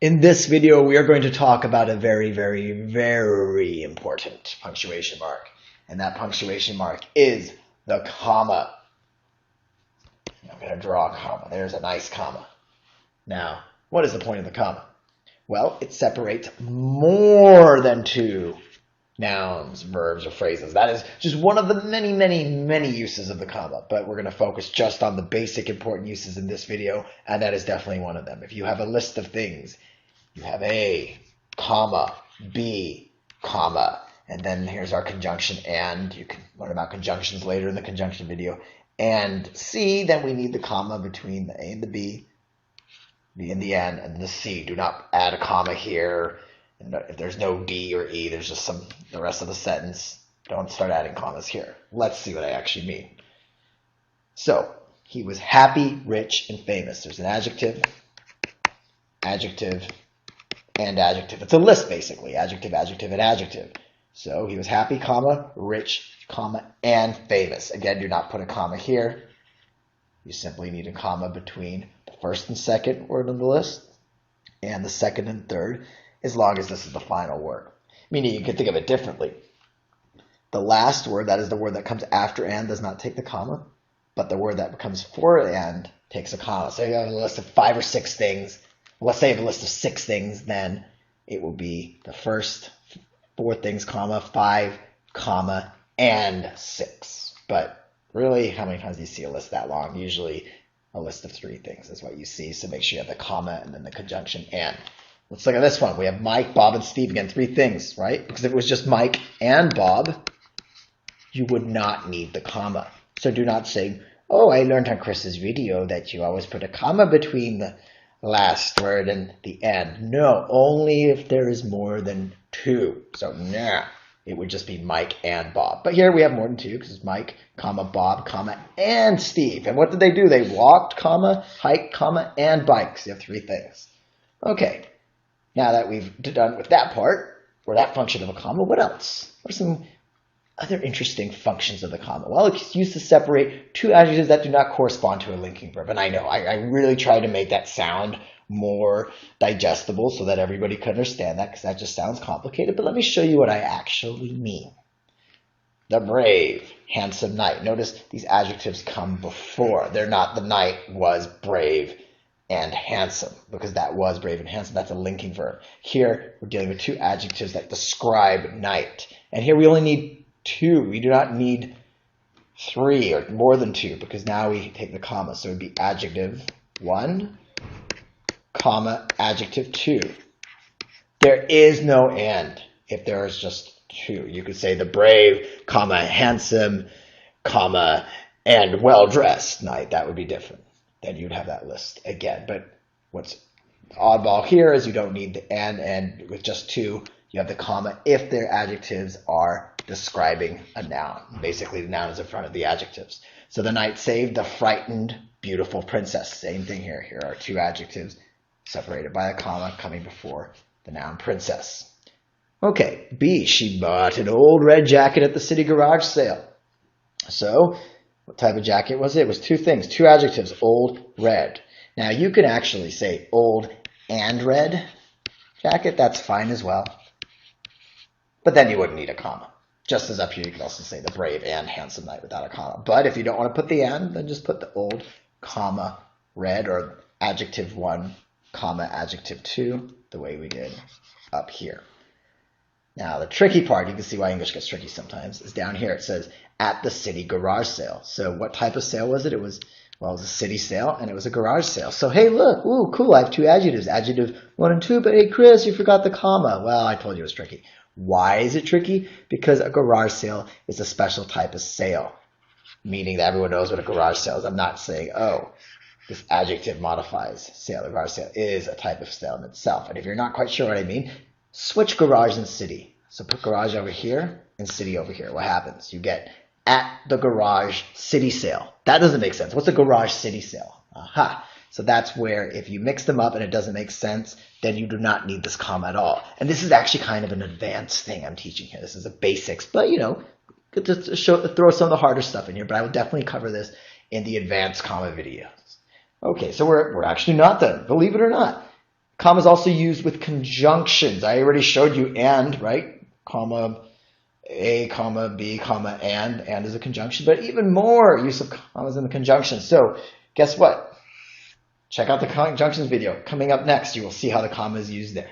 In this video, we are going to talk about a very, very, very important punctuation mark. And that punctuation mark is the comma. I'm going to draw a comma. There's a nice comma. Now, what is the point of the comma? Well, it separates more than two nouns, verbs, or phrases. That is just one of the many, many, many uses of the comma. But we're going to focus just on the basic important uses in this video, and that is definitely one of them. If you have a list of things, you have A, comma, B, comma, and then here's our conjunction and. You can learn about conjunctions later in the conjunction video. And C, then we need the comma between the A and the B and the N, and the C. Do not add a comma here. And if there's no D or E, there's just the rest of the sentence. Don't start adding commas here. Let's see what I actually mean. So, he was happy, rich, and famous. There's an adjective, adjective, and adjective. It's a list, basically. Adjective, adjective, and adjective. So he was happy, comma, rich, comma, and famous. Again, do not put a comma here. You simply need a comma between the first and second word on the list and the second and third, as long as this is the final word. Meaning you can think of it differently. The last word, that is the word that comes after and, does not take the comma, but the word that comes before and takes a comma. So you have a list of 5 or 6 things. Let's say you have a list of 6 things, then it will be the first 4 things, comma, 5, comma, and 6. But really, how many times do you see a list that long? Usually a list of 3 things is what you see. So make sure you have the comma and then the conjunction and. Let's look at this one. We have Mike, Bob, and Steve. Again, 3 things, right? Because if it was just Mike and Bob, you would not need the comma. So do not say, oh, I learned on Chris's video that you always put a comma between the last word and the end. No, only if there is more than 2. So nah, it would just be Mike and Bob. But here we have more than 2 because it's Mike, comma, Bob, comma, and Steve. And what did they do? They walked, comma, hiked, comma, and biked. So you have 3 things. Okay, now that we've done with that part, or that function of a comma, what else? What are some other interesting functions of the comma? Well, it's used to separate 2 adjectives that do not correspond to a linking verb. And I know, I really try to make that sound more digestible so that everybody can understand that, because that just sounds complicated. But let me show you what I actually mean. The brave, handsome knight. Notice these adjectives come before. They're not the knight was brave and handsome, because that was brave and handsome. That's a linking verb. Here, we're dealing with 2 adjectives that describe knight. And here we only need 2. We do not need 3 or more than 2, because now we take the comma. So it would be adjective 1, comma, adjective 2. There is no and if there is just 2. You could say the brave, comma, handsome, comma, and well-dressed knight. That would be different. Then you'd have that list again. But what's oddball here is you don't need the and with just 2, you have the comma if their adjectives are describing a noun. Basically, the noun is in front of the adjectives. So the knight saved the frightened, beautiful princess. Same thing here. Here are 2 adjectives separated by a comma coming before the noun princess. Okay, B, she bought an old red jacket at the city garage sale. So what type of jacket was it? It was 2 things, 2 adjectives, old, red. Now you can actually say old and red jacket. That's fine as well. But then you wouldn't need a comma. Just as up here, you can also say the brave and handsome knight without a comma. But if you don't want to put the and, then just put the old, comma, red, or adjective 1, comma, adjective 2, the way we did up here. Now, the tricky part, you can see why English gets tricky sometimes, is down here. It says, at the city garage sale. So what type of sale was it? It was a city sale, and it was a garage sale. So, hey, look, ooh, cool, I have 2 adjectives, adjective 1 and 2, but hey, Chris, you forgot the comma. Well, I told you it was tricky. Why is it tricky? Because a garage sale is a special type of sale, meaning that everyone knows what a garage sale is. I'm not saying, oh, this adjective modifies sale. A garage sale is a type of sale in itself. And if you're not quite sure what I mean, switch garage and city. So put garage over here and city over here. What happens? You get at the garage city sale. That doesn't make sense. What's a garage city sale? Aha. So that's where if you mix them up and it doesn't make sense, then you do not need this comma at all. And this is actually kind of an advanced thing I'm teaching here. This is the basics, but you know, to throw some of the harder stuff in here, but I will definitely cover this in the advanced comma videos. Okay, so we're actually not done, believe it or not. Comma is also used with conjunctions. I already showed you and, right? Comma, A, comma, B, comma, and is a conjunction, but even more use of commas in the conjunction. So guess what? Check out the conjunctions video. Coming up next, you will see how the comma is used there.